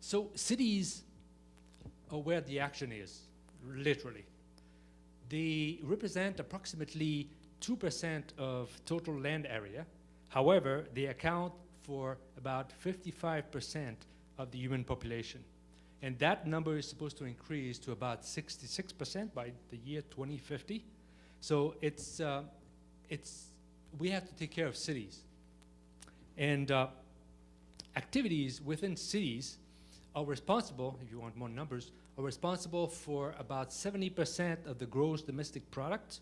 So cities are where the action is, literally. They represent approximately 2% of total land area. However, they account for about 55% of the human population. And that number is supposed to increase to about 66% by the year 2050. So we have to take care of cities. And activities within cities are responsible, if you want more numbers, are responsible for about 70% of the gross domestic product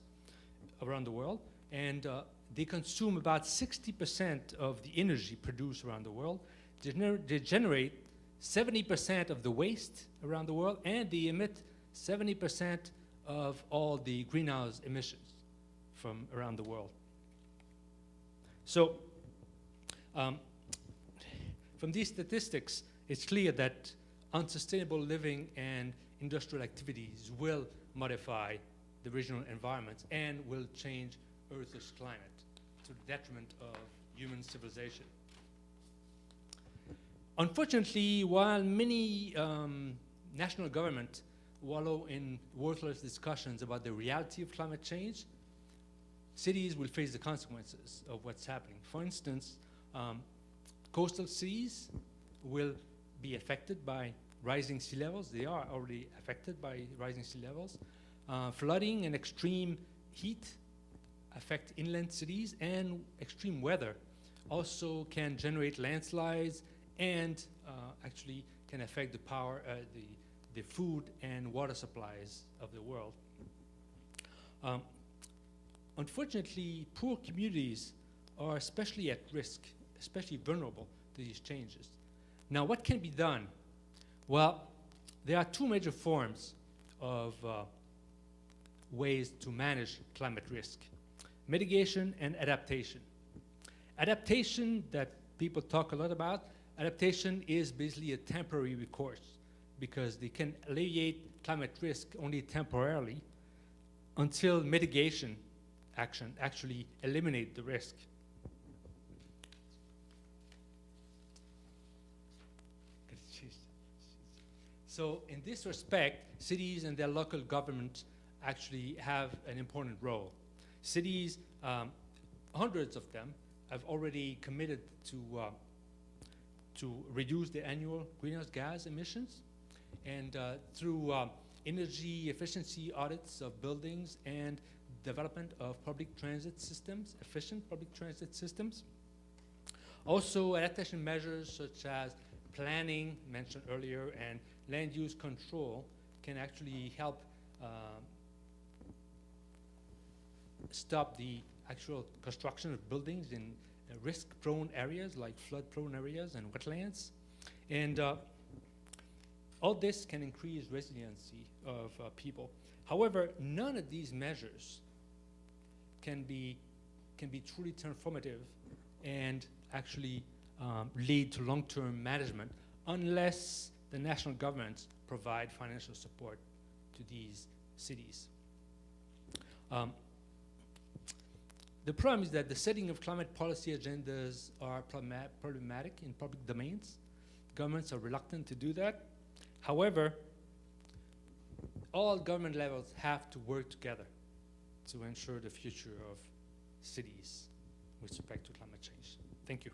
around the world. And they consume about 60% of the energy produced around the world. They generate 70% of the waste around the world, and they emit 70% of all the greenhouse emissions from around the world. So, from these statistics, it's clear that unsustainable living and industrial activities will modify the regional environments and will change Earth's climate to the detriment of human civilization. Unfortunately, while many national governments wallow in worthless discussions about the reality of climate change, cities will face the consequences of what's happening. For instance, coastal cities will be affected by rising sea levels. They are already affected by rising sea levels. Flooding and extreme heat affect inland cities, and extreme weather also can generate landslides and actually can affect the power, the food and water supplies of the world. Unfortunately, poor communities are especially at risk, especially vulnerable to these changes. Now, what can be done? Well, there are two major forms of ways to manage climate risk: mitigation and adaptation. Adaptation, that people talk a lot about, adaptation is basically a temporary recourse because they can alleviate climate risk only temporarily until mitigation action actually eliminate the risk. So in this respect, cities and their local governments actually have an important role. Cities, hundreds of them, have already committed to reduce their annual greenhouse gas emissions, and through energy efficiency audits of buildings and development of public transit systems, efficient public transit systems. Also, adaptation measures such as planning, mentioned earlier, and land use control can actually help stop the actual construction of buildings in risk-prone areas like flood-prone areas and wetlands. And all this can increase resiliency of people. However, none of these measures can be truly transformative and actually lead to long-term management unless the national governments provide financial support to these cities. The problem is that the setting of climate policy agendas are problematic in public domains. Governments are reluctant to do that. However, all government levels have to work together to ensure the future of cities with respect to climate change. Thank you.